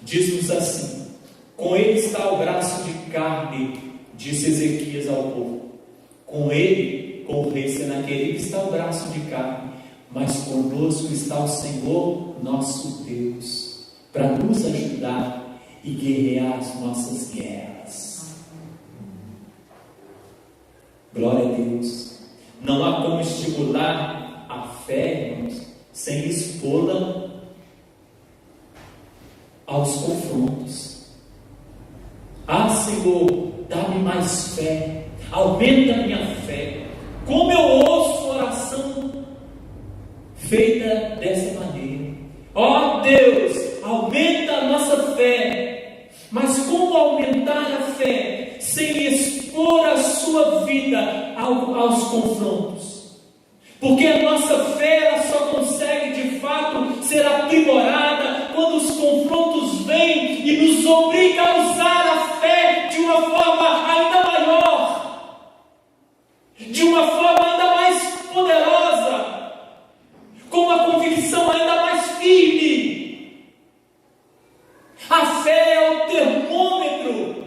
diz-nos assim: com ele está o braço de carne, disse Ezequias ao povo. Com ele, com o rei Senaqueribe, está o braço de carne, mas conosco está o Senhor nosso Deus, para nos ajudar e guerrear as nossas guerras. Glória a Deus. Não há como estimular a fé, irmãos, sem expô-la aos confrontos. Ah, Senhor, dá-me mais fé, aumenta a minha fé. Como eu ouço oração feita dessa maneira. Ó Deus, aumenta a nossa fé. Mas como aumentar a fé sem expor a sua vida aos confrontos? Porque a nossa fé ela só consegue de fato ser aprimorada quando os confrontos vêm e nos obriga a usar a fé de uma forma ainda maior, de uma forma ainda mais poderosa, com uma convicção ainda mais firme. A fé é o termômetro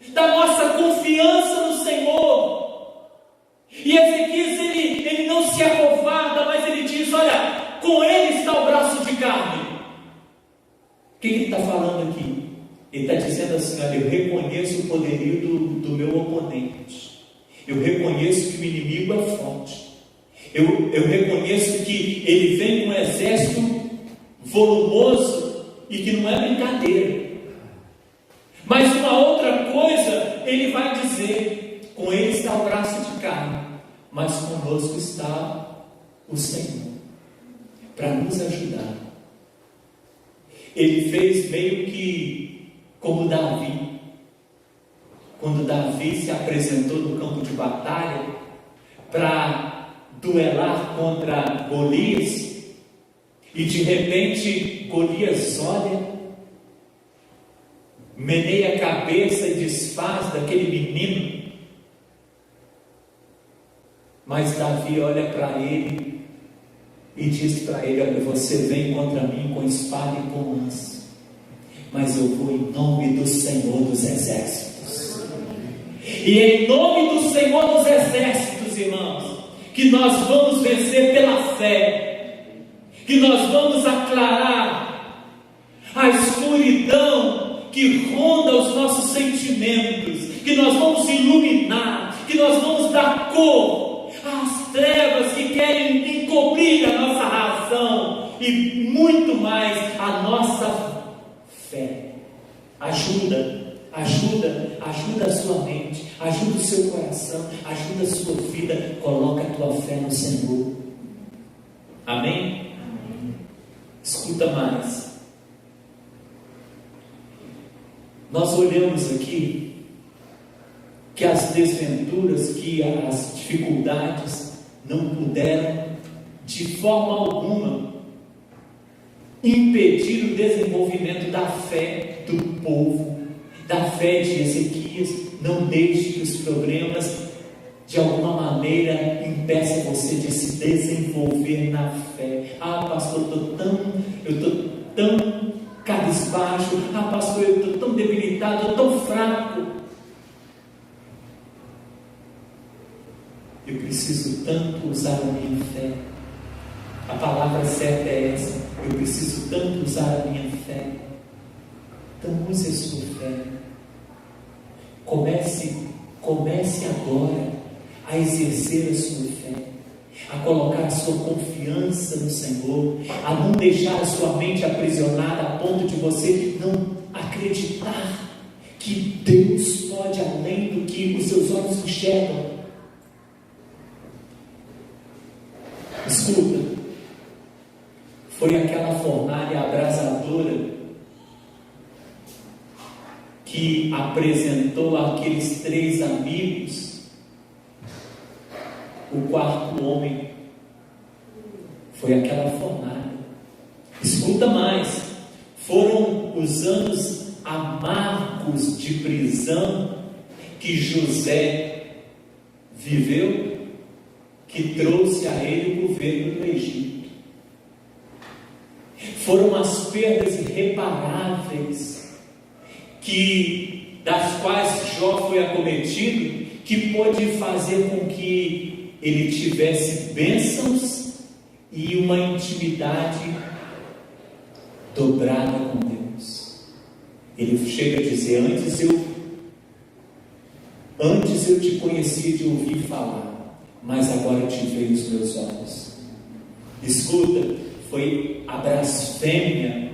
da nossa confiança no Senhor. E Ezequias, ele não se acovarda, mas ele diz: olha, com ele está o braço de carne. O que ele está falando aqui? Ele está dizendo assim: olha, eu reconheço o poderio do meu oponente. Eu reconheço que o inimigo é forte. Eu reconheço que ele vem com um exército volumoso e que não é brincadeira. Mas uma outra coisa ele vai dizer: com ele está o braço de carne, mas conosco está o Senhor, para nos ajudar. Ele fez meio que como Davi. Quando Davi se apresentou no campo de batalha para duelar contra Golias, e de repente Golias olha, meneia a cabeça e desfaz daquele menino. Mas Davi olha para ele e diz para ele: olha, você vem contra mim com espada e com lança, mas eu vou em nome do Senhor dos Exércitos. E é em nome do Senhor dos Exércitos, irmãos, que nós vamos vencer pela fé, que nós vamos aclarar a escuridão que ronda os nossos sentimentos, que nós vamos iluminar, que nós vamos dar cor às trevas que querem encobrir a nossa razão, e muito mais a nossa fé. Ajuda a sua mente, ajuda o seu coração, ajuda a sua vida. Coloca a tua fé no Senhor. Amém? Escuta mais. Nós olhamos aqui que as desventuras, que as dificuldades não puderam de forma alguma impedir o desenvolvimento da fé do povo, da fé de Ezequias. Não deixe que os problemas de alguma maneira impeçam você de se desenvolver na fé. Ah, pastor, eu estou tão cabisbaixo. Ah, pastor, eu estou tão debilitado, eu estou tão fraco. Eu preciso tanto usar a minha fé. A palavra certa é essa. Eu preciso tanto usar a minha fé. Então use a sua fé. Comece agora a exercer a sua fé, a colocar a sua confiança no Senhor, a não deixar a sua mente aprisionada a ponto de você não acreditar que Deus pode além do que os seus olhos enxergam. Escuta, foi aquela fornalha abrasadora que apresentou àqueles 3 amigos o quarto homem. Foi aquela fornalha. Escuta mais, foram os anos amargos de prisão que José viveu, que trouxe a ele o governo do Egito. Foram as perdas irreparáveis das quais Jó foi acometido, que pôde fazer com que ele tivesse bênçãos e uma intimidade dobrada com Deus. Ele chega a dizer: antes eu te conhecia de ouvir falar, mas agora te vejo os meus olhos. Escuta, foi a blasfêmia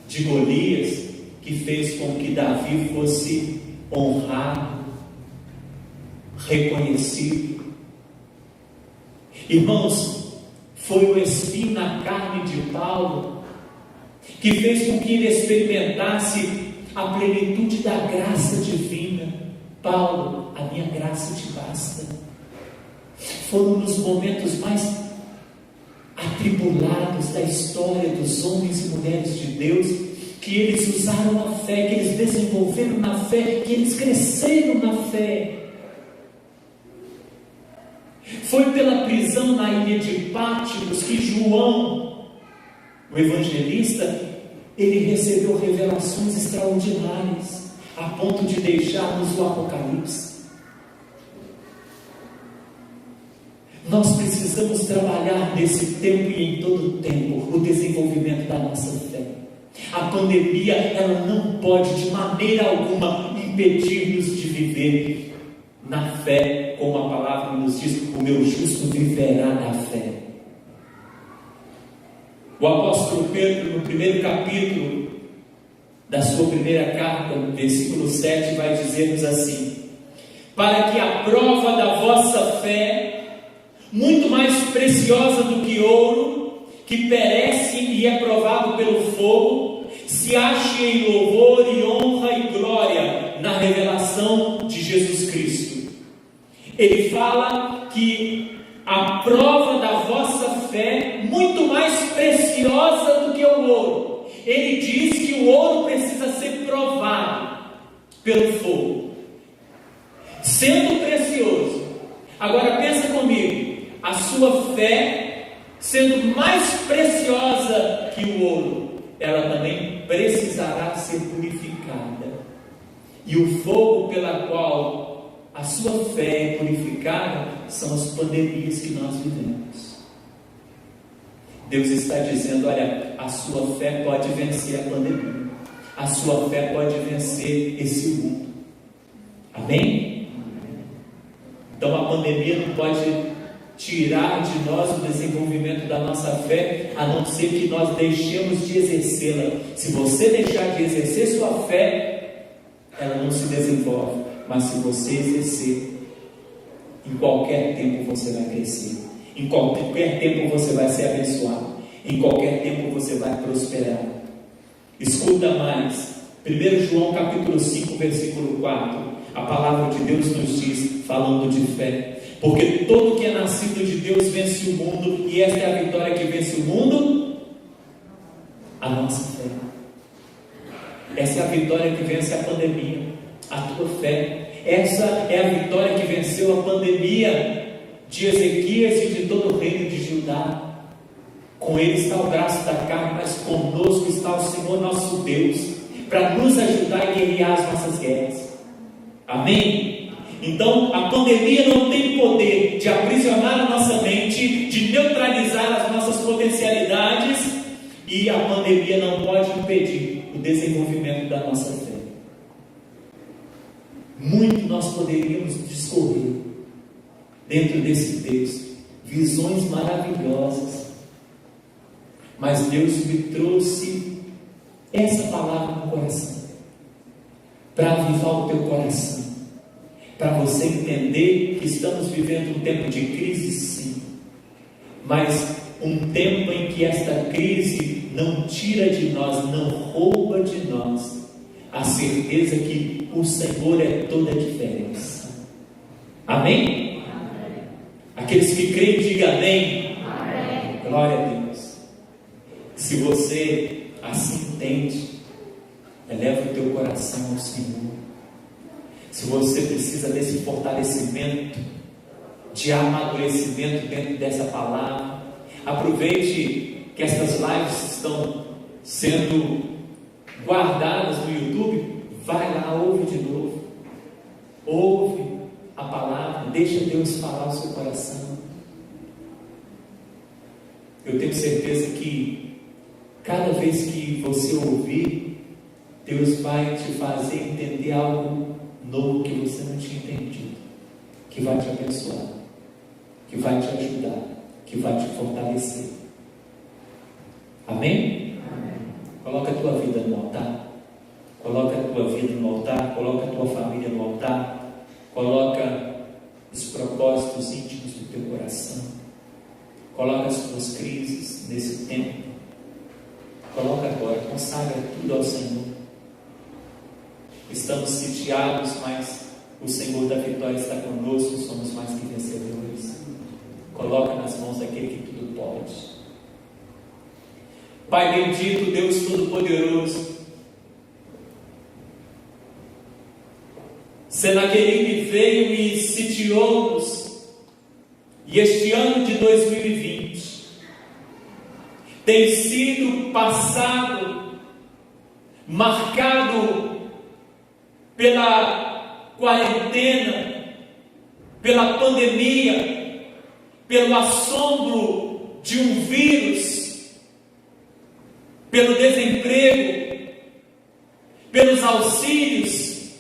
de Golias que fez com que Davi fosse honrado, reconhecido. Irmãos, foi o espinho na carne de Paulo que fez com que ele experimentasse a plenitude da graça divina. Paulo, a minha graça te basta. Foram nos momentos mais atribulados da história dos homens e mulheres de Deus que eles usaram a fé, que eles desenvolveram na fé, que eles cresceram na fé. Foi pela prisão na ilha de Pátimos que João, o evangelista, ele recebeu revelações extraordinárias, a ponto de deixar-nos o Apocalipse. Nós precisamos trabalhar nesse tempo e em todo tempo o desenvolvimento da nossa fé. A pandemia, ela não pode de maneira alguma impedir-nos de viver na fé, como a palavra nos diz: o meu justo viverá na fé. O apóstolo Pedro, no primeiro capítulo da sua primeira carta, no versículo 7, vai dizer-nos assim: para que a prova da vossa fé, muito mais preciosa do que ouro, que perece e é provado pelo fogo, se ache em louvor e honra e glória na revelação de Jesus Cristo. Ele fala que a prova da vossa fé, muito mais preciosa do que o ouro. Ele diz que o ouro precisa ser provado pelo fogo, sendo precioso. Agora pensa comigo, a sua fé sendo mais preciosa que o ouro, ela também precisará ser purificada. E o fogo pela qual a sua fé é purificada são as pandemias que nós vivemos. Deus está dizendo: olha, a sua fé pode vencer a pandemia, a sua fé pode vencer esse mundo. Amém? Então a pandemia não pode tirar de nós o desenvolvimento da nossa fé, a não ser que nós deixemos de exercê-la. Se você deixar de exercer sua fé, ela não se desenvolve. Mas se você exercer, em qualquer tempo você vai crescer, em qualquer tempo você vai ser abençoado, em qualquer tempo você vai prosperar. Escuta mais, 1 João capítulo 5, versículo 4, a palavra de Deus nos diz, falando de fé: porque todo que é nascido de Deus vence o mundo, e esta é a vitória que vence o mundo, a nossa fé. Essa é a vitória que vence a pandemia, a tua fé. Essa é a vitória que venceu a pandemia de Ezequias e de todo o reino de Judá. Com ele está o braço da carne, mas conosco está o Senhor nosso Deus, para nos ajudar a guerrear as nossas guerras. Amém? Então, a pandemia não tem poder de aprisionar a nossa mente, de neutralizar as nossas potencialidades, e a pandemia não pode impedir o desenvolvimento da nossa fé. Muito nós poderíamos discorrer dentro desse texto, visões maravilhosas, mas Deus me trouxe essa palavra no coração, para avivar o teu coração, para você entender que estamos vivendo um tempo de crise, sim, mas um tempo em que esta crise não tira de nós, não rouba de nós a certeza que o Senhor é toda a diferença. Amém? Amém. Aqueles que creem, digam amém. Amém. Glória a Deus. Se você assim entende, eleva o teu coração ao Senhor. Se você precisa desse fortalecimento, de amadurecimento dentro dessa palavra, aproveite que estas lives estão sendo guardadas no YouTube, vai lá, ouve de novo, ouve a palavra, deixa Deus falar o seu coração. Eu tenho certeza que cada vez que você ouvir, Deus vai te fazer entender algo novo que você não tinha entendido, que vai te abençoar, que vai te ajudar, que vai te fortalecer. Amém? Amém. Coloca a tua vida no altar, coloca a tua vida no altar, coloca a tua família no altar, coloca os propósitos íntimos do teu coração, coloca as tuas crises nesse tempo, coloca agora, consagra tudo ao Senhor. Estamos sitiados, mas o Senhor da vitória está conosco, somos mais que vencedores. Coloca nas mãos daquele que tudo pode. Pai bendito, Deus Todo-Poderoso, Senaqueribe veio e sitiou-nos, e este ano de 2020 tem sido passado, marcado pela quarentena, pela pandemia, pelo assombro de um vírus, pelo desemprego, pelos auxílios,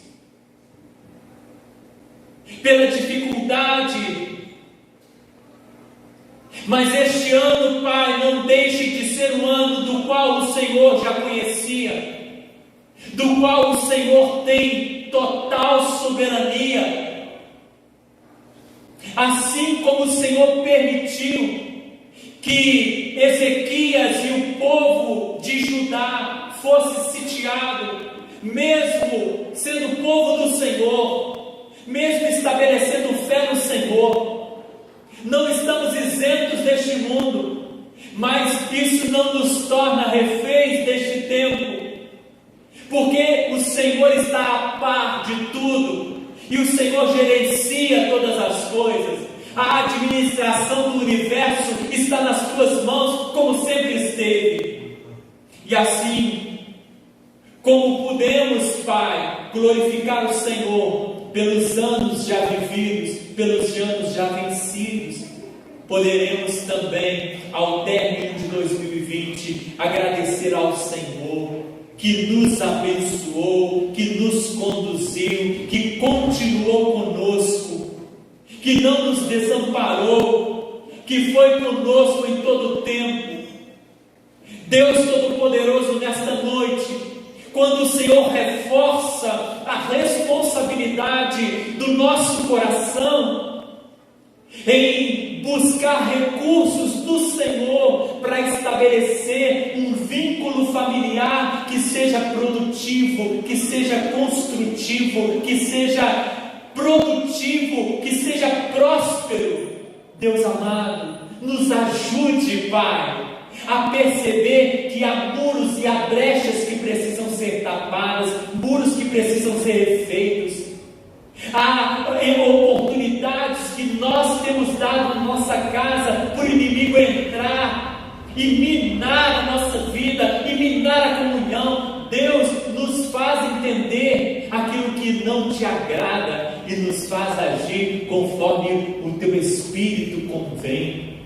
pela dificuldade. Mas este ano, Pai, não deixe de ser um ano do qual o Senhor já conhecia, do qual o Senhor tem total soberania. Assim como o Senhor permitiu que Ezequias e o povo de Judá fosse sitiado, mesmo sendo povo do Senhor, mesmo estabelecendo fé no Senhor, não estamos isentos deste mundo, mas isso não nos torna reféns deste tempo, porque o Senhor está a par de tudo, e o Senhor gerencia todas as coisas. A administração do universo está nas tuas mãos, como sempre esteve. E assim, como podemos, Pai, glorificar o Senhor pelos anos já vividos, pelos anos já vencidos, poderemos também, ao término de 2020, agradecer ao Senhor que nos abençoou, que nos conduziu, que continuou conosco, que não nos desamparou, que foi conosco em todo o tempo. Deus Todo-Poderoso, nesta noite, quando o Senhor reforça a responsabilidade do nosso coração em buscar recursos do Senhor para estabelecer um vínculo familiar que seja produtivo, que seja construtivo, que seja produtivo, que seja próspero. Deus amado, nos ajude, Pai, a perceber que há muros e há brechas que precisam ser tapadas, muros que precisam ser refeitos. Há oportunidades que nós temos dado na nossa casa para o inimigo entrar e minar a nossa vida, e minar a comunhão. Deus, nos nos faz entender aquilo que não te agrada e nos faz agir conforme o teu Espírito convém.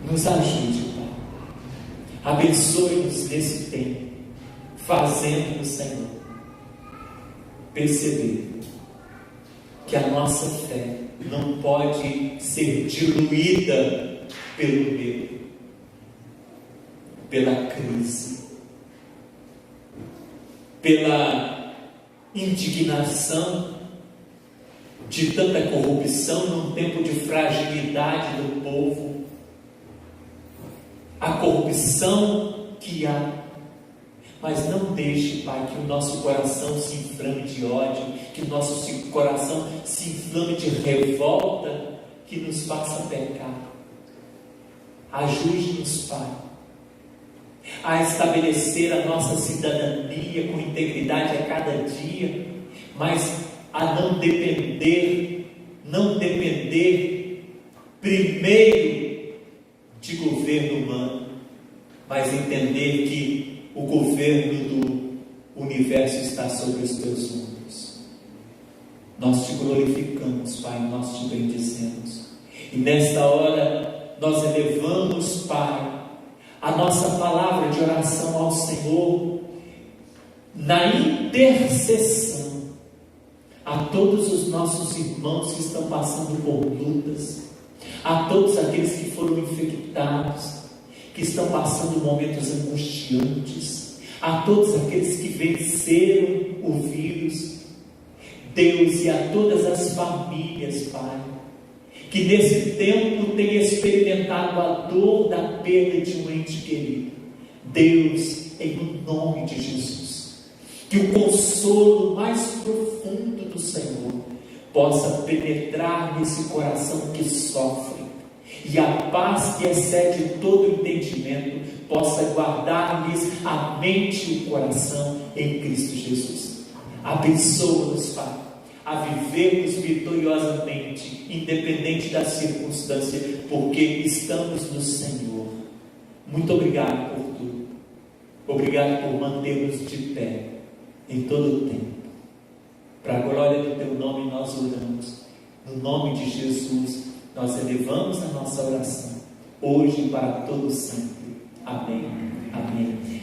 Nos ajude, Pai. Abençoe-nos nesse tempo, fazendo-nos, Senhor, perceber que a nossa fé não pode ser diluída pelo medo, pela crise, pela indignação de tanta corrupção num tempo de fragilidade do povo, a corrupção que há. Mas não deixe, Pai, que o nosso coração se inflame de ódio, que o nosso coração se inflame de revolta, que nos faça pecar. Ajude-nos, Pai, a estabelecer a nossa cidadania com integridade a cada dia, mas a não depender primeiro de governo humano, mas entender que o governo do universo está sobre os teus ombros. Nós te glorificamos, Pai, nós te bendizemos. E nesta hora nós elevamos, Pai, a nossa palavra de oração ao Senhor, na intercessão a todos os nossos irmãos que estão passando por lutas, a todos aqueles que foram infectados, que estão passando momentos angustiantes, a todos aqueles que venceram o vírus, Deus, e a todas as famílias, Pai, que nesse tempo têm experimentado a dor da perda de um ente querido. Deus, em nome de Jesus, que o consolo mais profundo do Senhor possa penetrar nesse coração que sofre, e a paz que excede todo entendimento possa guardar-lhes a mente e o coração em Cristo Jesus. Abençoa-nos, Pai, a vivermos vitoriosamente, independente da circunstância, porque estamos no Senhor. Muito obrigado por tudo. Obrigado por manter-nos de pé em todo o tempo. Para a glória do Teu nome nós oramos. No nome de Jesus nós elevamos a nossa oração, hoje e para todo sempre. Amém. Amém.